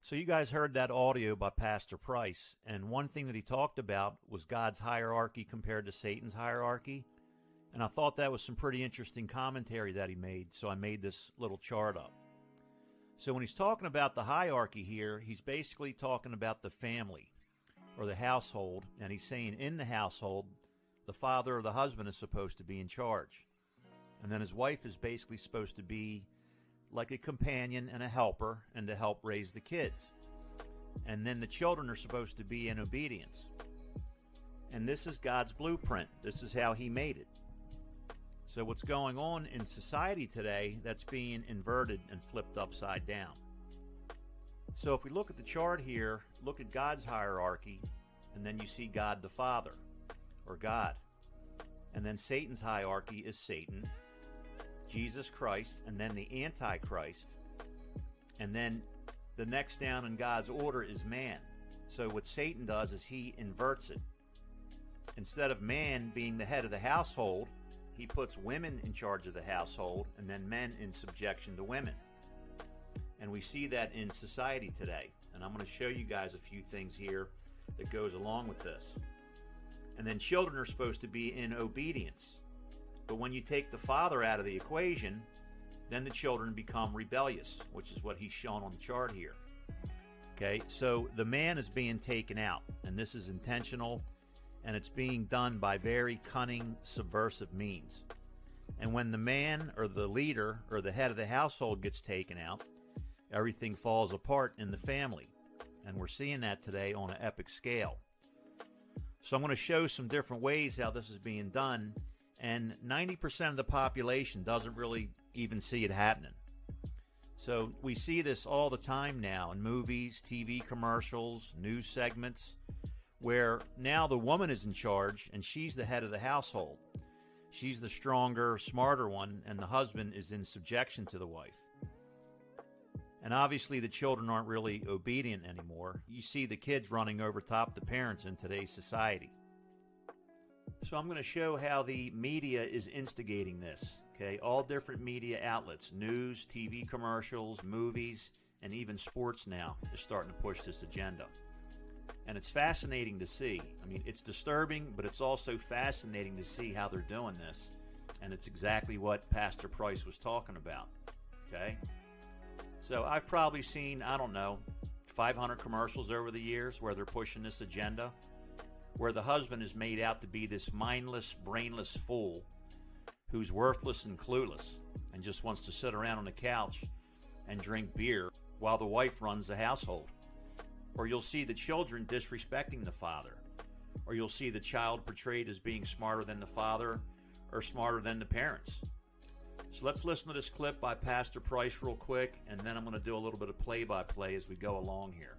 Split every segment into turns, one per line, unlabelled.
So you guys heard that audio by Pastor Price, and one thing that he talked about was God's hierarchy compared to Satan's hierarchy. And I thought that was some pretty interesting commentary that he made, so I made this little chart up. So when he's talking about the hierarchy here, he's basically talking about the family or the household, and he's saying in the household, the father or the husband is supposed to be in charge. And then his wife is basically supposed to be like a companion and a helper and to help raise the kids. And then the children are supposed to be in obedience. And this is God's blueprint. This is how he made it. So what's going on in society today, that's being inverted and flipped upside down. So if we look at the chart here, look at God's hierarchy, and then you see God the Father, or God. And then Satan's hierarchy is Satan, Jesus Christ, and then the Antichrist. And then the next down in God's order is man. So what Satan does is he inverts it. Instead of man being the head of the household, he puts women in charge of the household and then men in subjection to women. And we see that in society today. And I'm going to show you guys a few things here that goes along with this. And then children are supposed to be in obedience. But when you take the father out of the equation, then the children become rebellious, which is what he's shown on the chart here. Okay, so the man is being taken out, and this is intentional, and it's being done by very cunning, subversive means. And when the man or the leader or the head of the household gets taken out, everything falls apart in the family. And we're seeing that today on an epic scale. So I'm going to show some different ways how this is being done. And 90% of the population doesn't really even see it happening. So we see this all the time now in movies, TV commercials, news segments, where now the woman is in charge and she's the head of the household. She's the stronger, smarter one, and the husband is in subjection to the wife. And obviously the children aren't really obedient anymore. You see the kids running over top the parents in today's society. So I'm going to show how the media is instigating this. Okay, all different media outlets, news, TV commercials, movies, and even sports now is starting to push this agenda. And it's fascinating to see. I mean, it's disturbing, but it's also fascinating to see how they're doing this. And it's exactly what Pastor Price was talking about. Okay? So I've probably seen, 500 commercials over the years where they're pushing this agenda, where the husband is made out to be this mindless, brainless fool who's worthless and clueless and just wants to sit around on the couch and drink beer while the wife runs the household. Or you'll see the children disrespecting the father. Or you'll see the child portrayed as being smarter than the father or smarter than the parents. So let's listen to this clip by Pastor Price real quick, and then I'm going to do a little bit of play-by-play as we go along here.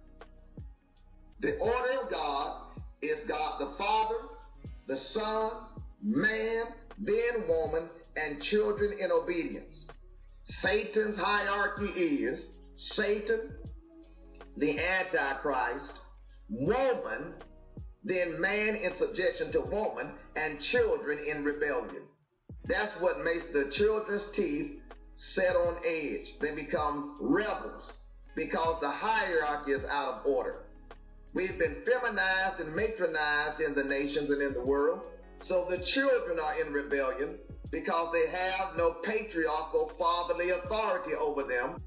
The order of God is God the Father, the Son, man, then woman, and children in obedience. Satan's hierarchy is Satan, the Antichrist, woman, then man in subjection to woman, and children in rebellion. That's what makes the children's teeth set on edge. They become rebels because the hierarchy is out of order. We've been feminized and matronized in the nations and in the world. So the children are in rebellion because they have no patriarchal fatherly authority over them.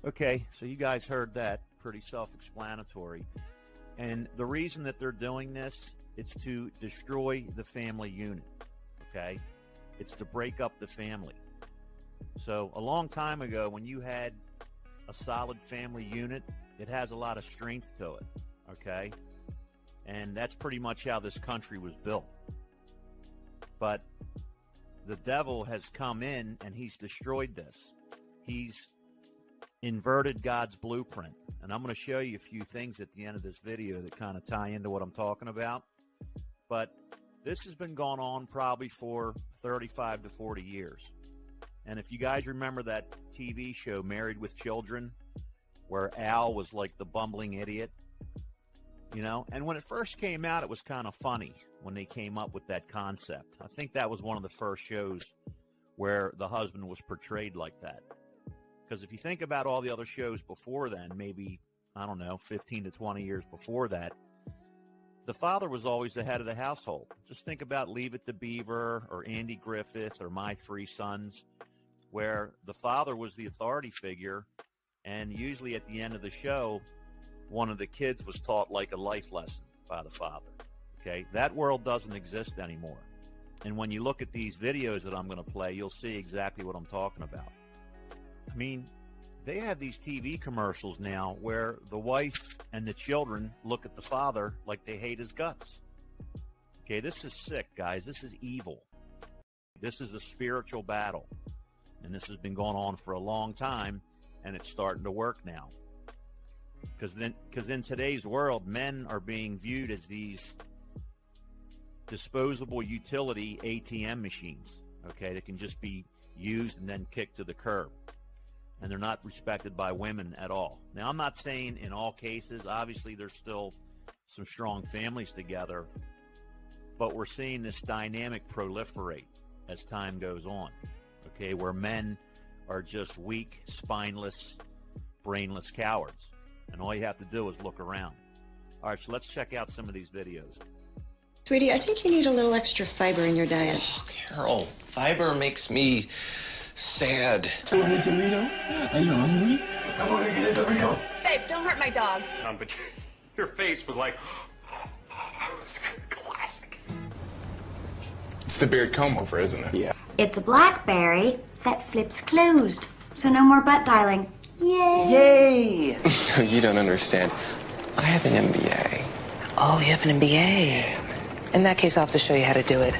Okay, so you guys heard that. Pretty self-explanatory. And the reason that they're doing this is to destroy the family unit. Okay? It's to break up the family. So a long time ago, when you had a solid family unit, it has a lot of strength to it. Okay? And that's pretty much how this country was built. But the devil has come in and he's destroyed this. He's inverted God's blueprint. And I'm going to show you a few things at the end of this video that kind of tie into what I'm talking about. But this has been going on probably for 35 to 40 years. And if you guys remember that TV show, Married with Children, where Al was like the bumbling idiot, you know, and when it first came out, it was kind of funny when they came up with that concept. I think that was one of the first shows where the husband was portrayed like that. Because if you think about all the other shows before then, maybe, I don't know, 15 to 20 years before that, the father was always the head of the household. Just think about Leave It to Beaver or Andy Griffith or My Three Sons, where the father was the authority figure, and usually at the end of the show, one of the kids was taught like a life lesson by the father. Okay, that world doesn't exist anymore. And when you look at these videos that I'm going to play, you'll see exactly what I'm talking about. I mean, they have these TV commercials now where the wife and the children look at the father like they hate his guts. Okay, this is sick, guys. This is evil. This is a spiritual battle. And this has been going on for a long time, and it's starting to work now. Because in today's world, men are being viewed as these disposable utility ATM machines, okay, that can just be used and then kicked to the curb. And they're not respected by women at all. Now, I'm not saying in all cases. Obviously, there's still some strong families together, but we're seeing this dynamic proliferate as time goes on, okay, where men are just weak, spineless, brainless cowards. And all you have to do is look around. All right, so let's check out some of these videos.
Sweetie, I think you need a little extra fiber in your diet.
Oh, Carol, fiber makes me sad.
You want a Dorito? Are you hungry? I want to get a Dorito.
Babe, don't hurt my dog.
But your face was like, it's classic.
It's the beard comb over, isn't it?
Yeah.
It's a BlackBerry that flips closed, so no more butt dialing. Yay!
Yay!
You don't understand. I have an MBA.
Oh, you have an MBA. In that case, I'll have to show you how to do it.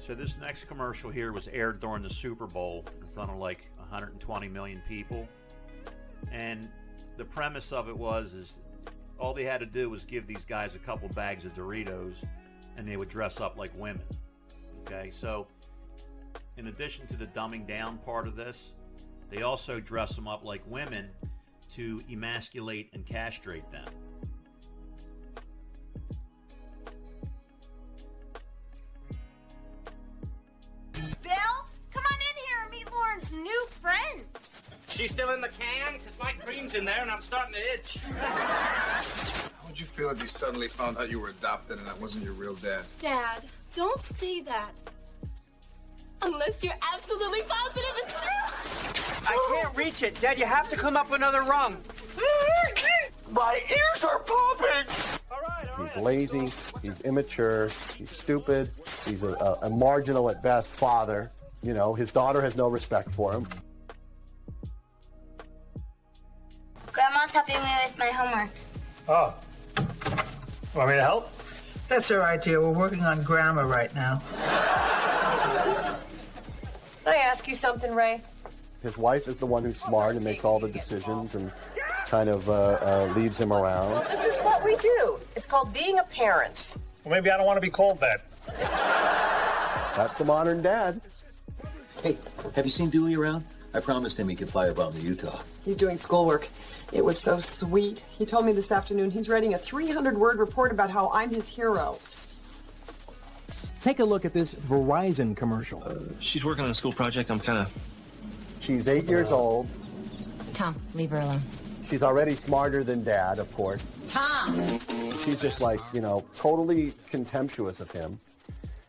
So this next commercial here was aired during the Super Bowl in front of like 120 million people. And the premise of it is all they had to do was give these guys a couple bags of Doritos and they would dress up like women. Okay, so in addition to the dumbing down part of this, they also dress them up like women to emasculate and castrate them.
Bill, come on in here and meet Lauren's new friend.
She's still in the can? Because my cream's in there and I'm starting to itch.
How would you feel if you suddenly found out you were adopted and that wasn't your real dad?
Dad, don't say that. Unless you're absolutely positive it's true.
I can't reach it. Dad, you have to come up another rung.
My ears are popping!
All right.
He's lazy, he's immature, he's stupid, he's a marginal at best father. You know, his daughter has no respect for him.
Grandma's helping me with my homework.
Oh. Want me to help?
That's all right, dear. We're working on grammar right now.
Can I ask you something, Ray?
His wife is the one who's smart and makes all the decisions and kind of leads him around.
This is what we do. It's called being a parent.
Well, maybe I don't want to be called that.
That's the modern dad.
Hey, have you seen Dewey around? I promised him he could fly a bomb to Utah.
He's doing schoolwork. It was so sweet. He told me this afternoon he's writing a 300-word report about how I'm his hero.
Take a look at this Verizon commercial.
She's working on a school project. I'm kind of...
She's 8 years old.
Tom, leave her alone.
She's already smarter than Dad, of course.
Tom!
She's just like, you know, totally contemptuous of him.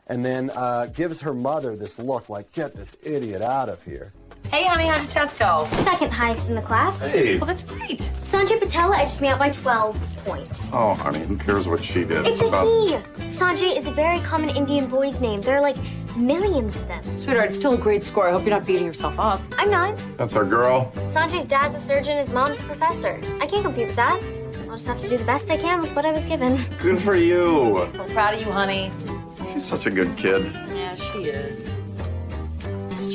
And then gives her mother this look like, get this idiot out of here.
Hey, honey, how did test go?
Second highest in the class.
Hey.
Well, that's great.
Sanjay Patel edged me out by 12 points.
Oh, honey, who cares what she did?
It's a he. Sanjay is a very common Indian boy's name. There are like millions of them.
Sweetheart, it's still a great score. I hope you're not beating yourself up.
I'm not.
That's our girl.
Sanjay's dad's a surgeon, his mom's a professor. I can't compete with that. I'll just have to do the best I can with what I was given.
Good for you.
I'm proud of you, honey.
She's such a good kid.
Yeah, she is.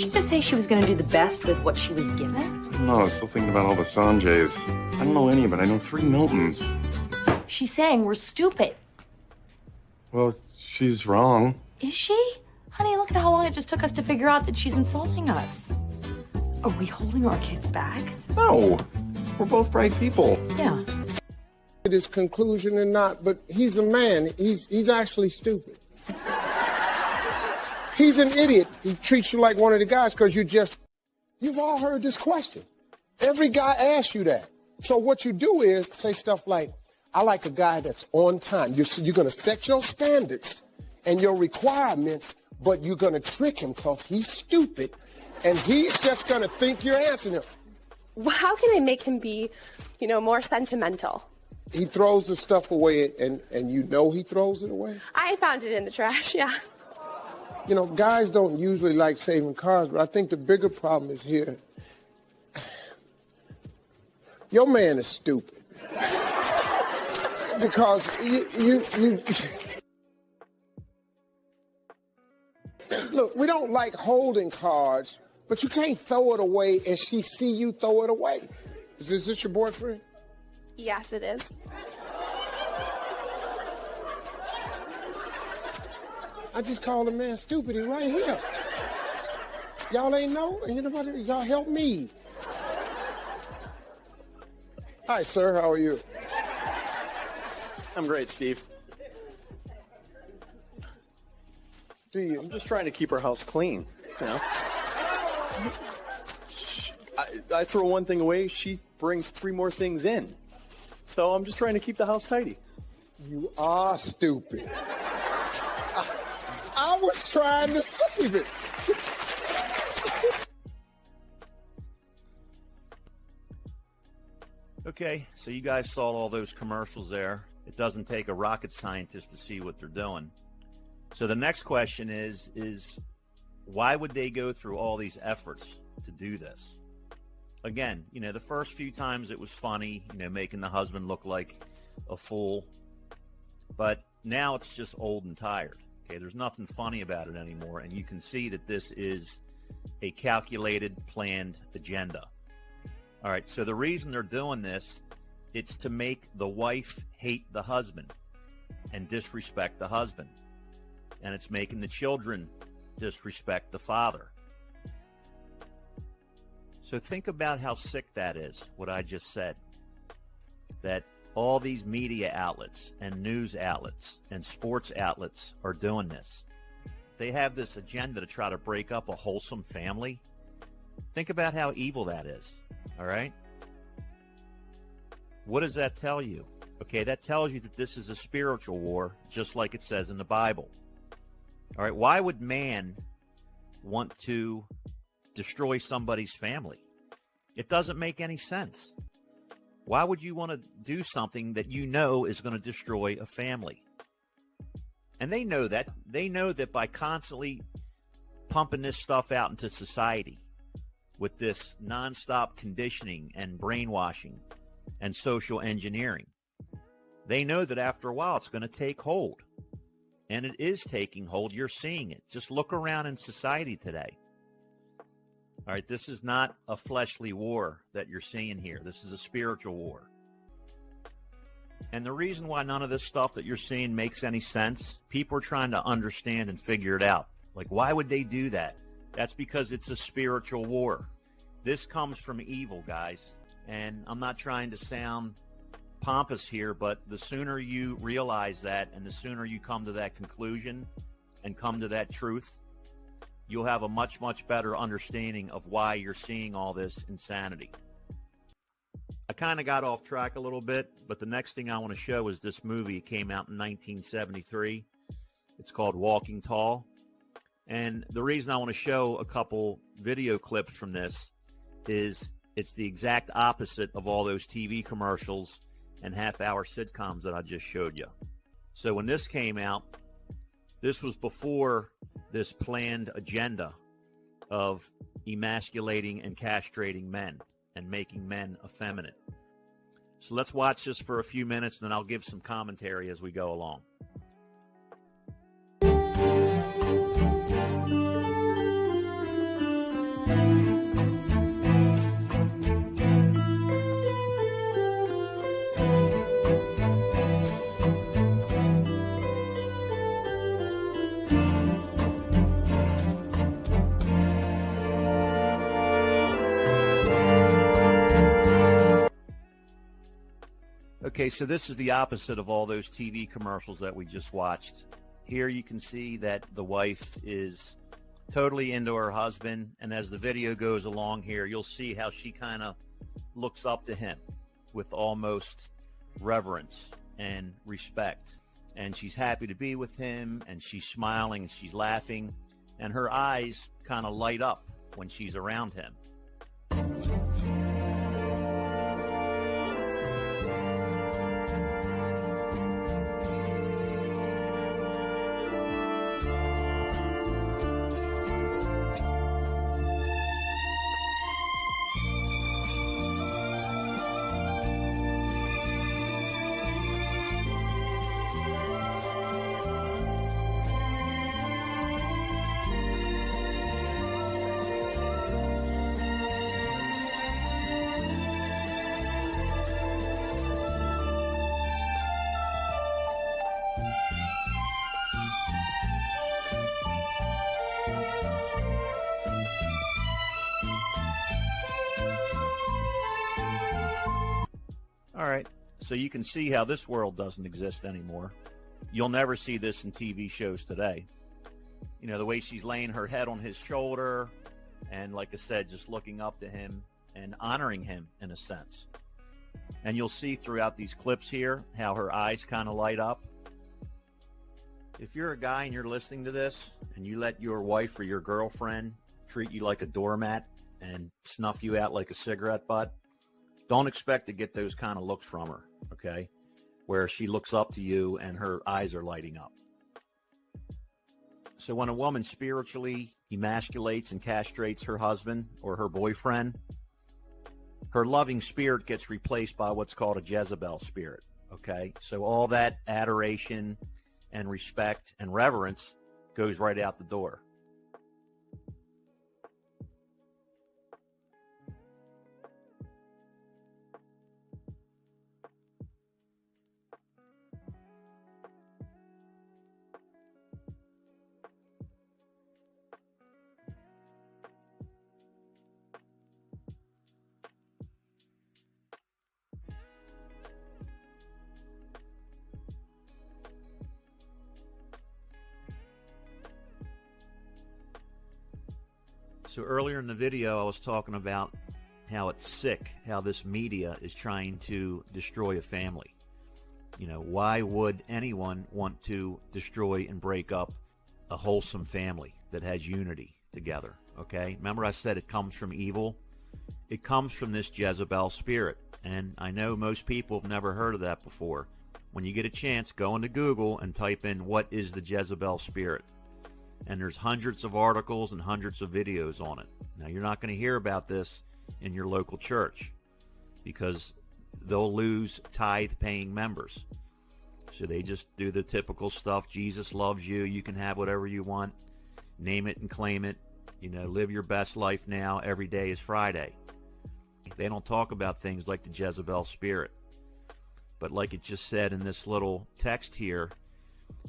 she just say she was going to do the best with what she was given?
No, I was still thinking about all the Sanjays. I don't know any, but I know 3 Miltons.
She's saying we're stupid.
Well, she's wrong.
Is she? Honey, look at how long it just took us to figure out that she's insulting us. Are we holding our kids back?
No, we're both bright people.
Yeah.
His conclusion or not, but he's a man. He's actually stupid. He's an idiot. He treats you like one of the guys because you've all heard this question. Every guy asks you that. So what you do is say stuff like, I like a guy that's on time. You're going to set your standards and your requirements, but you're going to trick him because he's stupid and he's just going to think you're answering him.
Well, how can I make him be, more sentimental?
He throws the stuff away and you know he throws it away?
I found it in the trash, yeah.
Guys don't usually like saving cars, but I think the bigger problem is here. Your man is stupid. Because you look, we don't like holding cards, but you can't throw it away and she see you throw it away. Is this your boyfriend?
Yes, it is.
I just called the man stupid. He's right here. Y'all ain't know? Y'all help me. Hi, sir. How are you?
I'm great, Steve. I'm just trying to keep our house clean, I throw one thing away, she brings 3 more things in. So I'm just trying to keep the house tidy.
You are stupid. I was trying to save it.
Okay, so you guys saw all those commercials there. It doesn't take a rocket scientist to see what they're doing. So the next question is why would they go through all these efforts to do this? Again, the first few times it was funny, making the husband look like a fool. But now it's just old and tired. Okay, there's nothing funny about it anymore, and you can see that this is a calculated, planned agenda. All right, so the reason they're doing this, it's to make the wife hate the husband and disrespect the husband. And it's making the children disrespect the father. So think about how sick that is, what I just said. That all these media outlets and news outlets and sports outlets are doing this. They have this agenda to try to break up a wholesome family. Think about how evil that is, all right? What does that tell you? Okay, that tells you that this is a spiritual war, just like it says in the Bible. All right, why would man want to destroy somebody's family? It doesn't make any sense. Why would you want to do something that you know is going to destroy a family? And they know that. They know that by constantly pumping this stuff out into society with this nonstop conditioning and brainwashing and social engineering, they know that after a while it's going to take hold. And it is taking hold. You're seeing it. Just look around in society today. All right, this is not a fleshly war that you're seeing here. This is a spiritual war. And the reason why none of this stuff that you're seeing makes any sense, people are trying to understand and figure it out. Like, why would they do that? That's because it's a spiritual war. This comes from evil, guys. And I'm not trying to sound pompous here, but the sooner you realize that and the sooner you come to that conclusion and come to that truth, you'll have a much, much better understanding of why you're seeing all this insanity. I kind of got off track a little bit, but the next thing I want to show is this movie. It came out in 1973. It's called Walking Tall. And the reason I want to show a couple video clips from this is it's the exact opposite of all those TV commercials and half-hour sitcoms that I just showed you. So when this came out, this was before this planned agenda of emasculating and castrating men and making men effeminate. So let's watch this for a few minutes, and then I'll give some commentary as we go along. Okay, so this is the opposite of all those TV commercials that we just watched. Here you can see that the wife is totally into her husband, and as the video goes along here, you'll see how she kind of looks up to him with almost reverence and respect. And she's happy to be with him, and she's smiling, and she's laughing, and her eyes kind of light up when she's around him. All right, so you can see how this world doesn't exist anymore. You'll never see this in TV shows today. You know, the way she's laying her head on his shoulder and, like I said, just looking up to him and honoring him in a sense. And you'll see throughout these clips here how her eyes kind of light up. If you're a guy and you're listening to this and you let your wife or your girlfriend treat you like a doormat and snuff you out like a cigarette butt, don't expect to get those kind of looks from her, okay? Where she looks up to you and her eyes are lighting up. So when a woman spiritually emasculates and castrates her husband or her boyfriend, her loving spirit gets replaced by what's called a Jezebel spirit, okay? So all that adoration and respect and reverence goes right out the door. So earlier in the video, I was talking about how it's sick, how this media is trying to destroy a family. You know, why would anyone want to destroy and break up a wholesome family that has unity together? Okay, remember I said it comes from evil? It comes from this Jezebel spirit, and I know most people have never heard of that before. When you get a chance, go into Google and type in what is the Jezebel spirit. And there's hundreds of articles and hundreds of videos on it. Now, you're not going to hear about this in your local church because they'll lose tithe-paying members. So they just do the typical stuff. Jesus loves you. You can have whatever you want. Name it and claim it. You know, live your best life now. Every day is Friday. They don't talk about things like the Jezebel spirit. But like it just said in this little text here,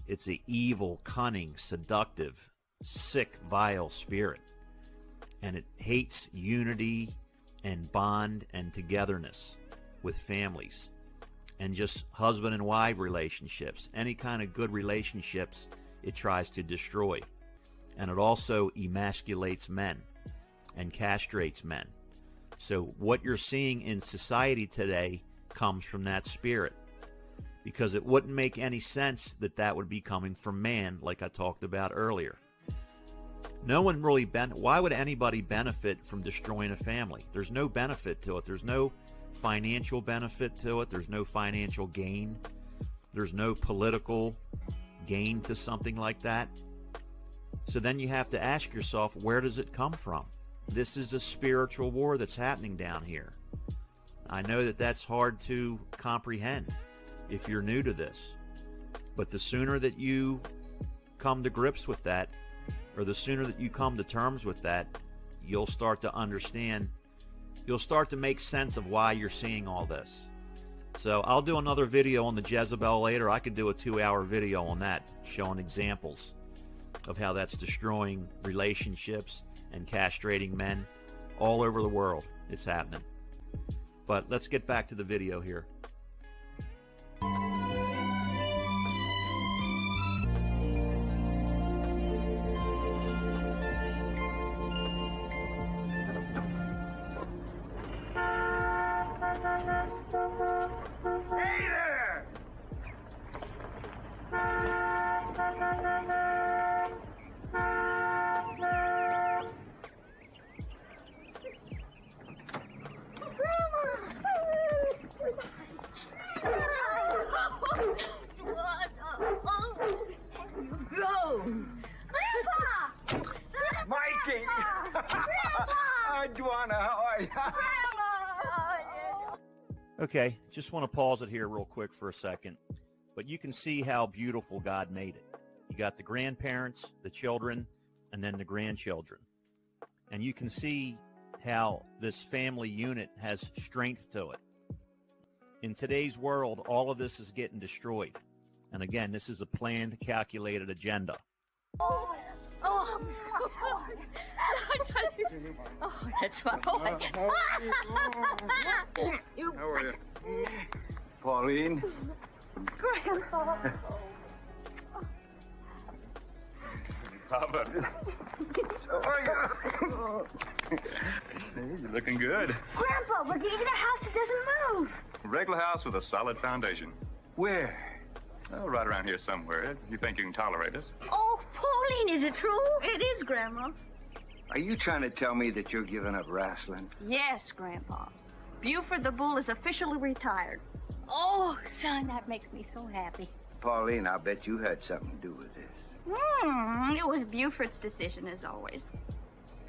it's an evil, cunning, seductive, sick, vile spirit. And it hates unity and bond and togetherness with families and just husband and wife relationships. Any kind of good relationships it tries to destroy. And it also emasculates men and castrates men. So what you're seeing in society today comes from that spirit. Because it wouldn't make any sense that that would be coming from man, like I talked about earlier. No one really why would anybody benefit from destroying a family? There's no benefit to it. There's no financial benefit to it. There's no financial gain. There's no political gain to something like that. So then you have to ask yourself, where does it come from? This is a spiritual war that's happening down here. I know that that's hard to comprehend if you're new to this, but the sooner that you come to grips with that, or the sooner that you come to terms with that, you'll start to understand, you'll start to make sense of why you're seeing all this. So I'll do another video on the Jezebel later. I could do a 2-hour video on that, showing examples of how that's destroying relationships and castrating men all over the world. It's happening. But let's get back to the video here. Okay, just want to pause it here real quick for a second. But you can see how beautiful God made it. You got the grandparents, the children, and then the grandchildren. And you can see how this family unit has strength to it. In today's world, all of this is getting destroyed. And again, this is a planned, calculated agenda.
Oh, that's my boy.
How are you? Pauline?
Grandpa.
Papa. You're looking good.
Grandpa, we're getting a house that doesn't move.
A regular house with a solid foundation. Where? Oh, right around here somewhere. You think you can tolerate us?
Oh, Pauline, is it true? It is, Grandma.
Are you trying to tell me that you're giving up wrestling?
Yes, Grandpa. Buford the Bull is officially retired. Oh, son, that makes me so happy.
Pauline, I bet you had something to do with this.
It was Buford's decision, as always.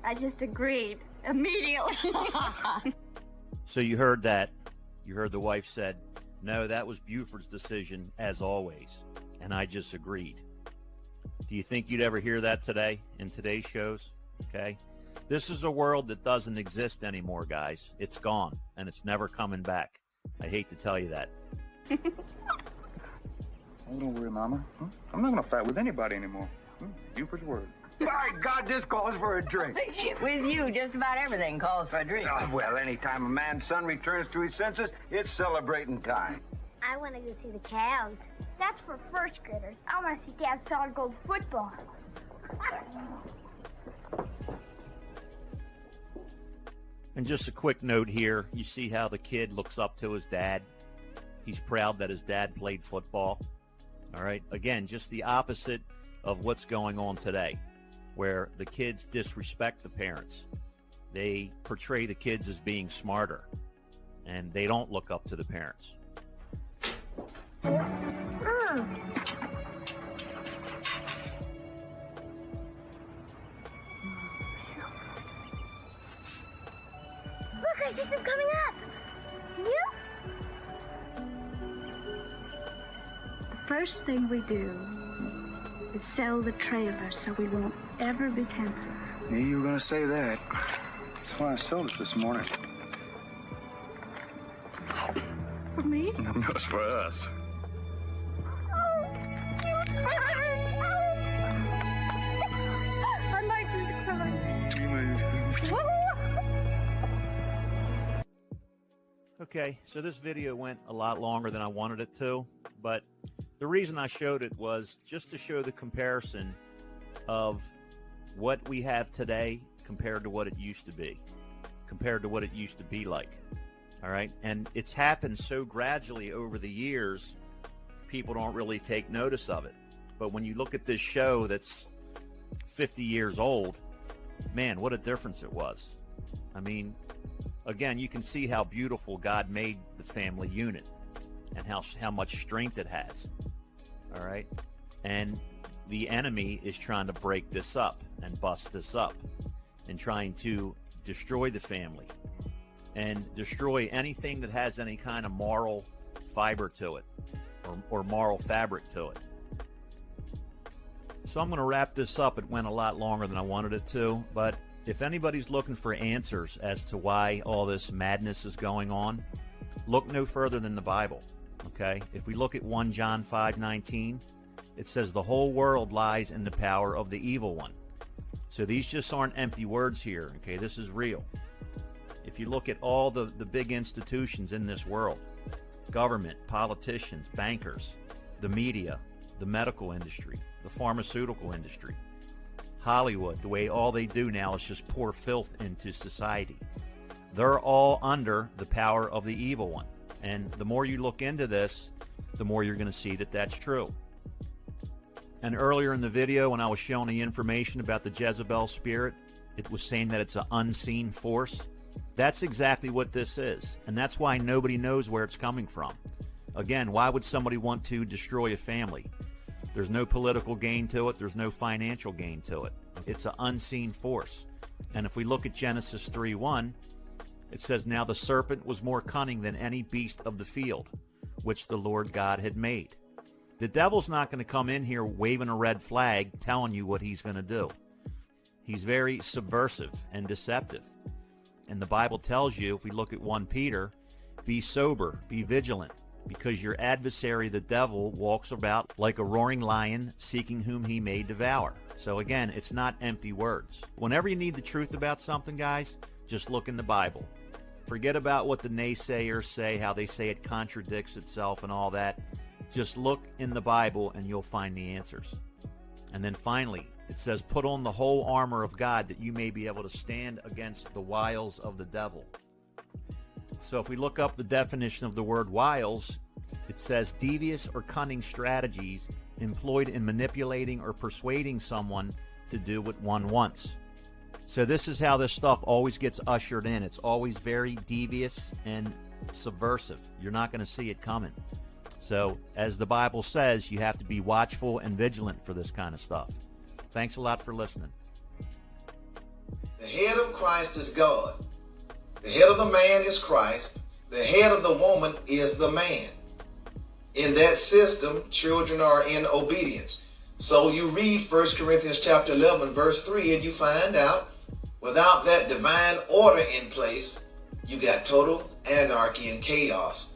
I just agreed immediately.
So you heard that. You heard the wife said, no, that was Buford's decision, as always. And I just agreed. Do you think you'd ever hear that today in today's shows? Okay. This is a world that doesn't exist anymore, guys. It's gone, and it's never coming back. I hate to tell you that.
Oh, don't worry, Mama. I'm not going to fight with anybody anymore. Buford's word.
By God, this calls for a drink.
With you, just about everything calls for a drink.
Well, anytime a man's son returns to his senses, it's celebrating time.
I want to go see the cows. That's for first graders. I want to see Dad's solid gold football.
And just a quick note here, you see how the kid looks up to his dad? He's proud that his dad played football. All right, again, just the opposite of what's going on today, where the kids disrespect the parents. They portray the kids as being smarter, and they don't look up to the parents.
Look, I see them coming up. You?
The first thing we do is sell the trailer so we won't ever be tempted.
Yeah, you were going to say that. That's why I sold it this morning.
For me?
No, it's for us.
I might be crying.
Okay, so this video went a lot longer than I wanted it to, but the reason I showed it was just to show the comparison of what we have today compared to what it used to be, like. All right, and it's happened so gradually over the years, people don't really take notice of it. But when you look at this show that's 50 years old, man, what a difference it was. I mean, again, you can see how beautiful God made the family unit and how much strength it has. All right, and the enemy is trying to break this up and bust this up and trying to destroy the family and destroy anything that has any kind of moral fiber to it or moral fabric to it. So I'm going to wrap this up. It went a lot longer than I wanted it to, but if anybody's looking for answers as to why all this madness is going on, look no further than the Bible, okay? If we look at 1 John 5:19, it says the whole world lies in the power of the evil one. So these just aren't empty words here, okay? This is real. If you look at all the big institutions in this world, government, politicians, bankers, the media, the medical industry, the pharmaceutical industry, Hollywood, the way all they do now is just pour filth into society. They're all under the power of the evil one. And the more you look into this, the more you're going to see that that's true. And earlier in the video, when I was showing the information about the Jezebel spirit, it was saying that it's an unseen force. That's exactly what this is. And that's why nobody knows where it's coming from. Again, why would somebody want to destroy a family? There's no political gain to it. There's no financial gain to it. It's an unseen force. And if we look at Genesis 3:1, It says, now the serpent was more cunning than any beast of the field, which the Lord God had made. The devil's not going to come in here waving a red flag telling you what he's going to do. He's very subversive and deceptive. And the Bible tells you, if we look at 1 Peter, be sober, be vigilant, because your adversary, the devil, walks about like a roaring lion, seeking whom he may devour. So again, it's not empty words. Whenever you need the truth about something, guys, just look in the Bible. Forget about what the naysayers say, how they say it contradicts itself and all that. Just look in the Bible and you'll find the answers. And then finally, it says, put on the whole armor of God that you may be able to stand against the wiles of the devil. So if we look up the definition of the word wiles, it says devious or cunning strategies employed in manipulating or persuading someone to do what one wants. So this is how this stuff always gets ushered in. It's always very devious and subversive. You're not going to see it coming. So as the Bible says, you have to be watchful and vigilant for this kind of stuff. Thanks a lot for listening.
The head of Christ is God. The head of the man is Christ. The head of the woman is the man. In that system, children are in obedience. So you read 1 Corinthians chapter 11, verse 3, and you find out without that divine order in place, you got total anarchy and chaos.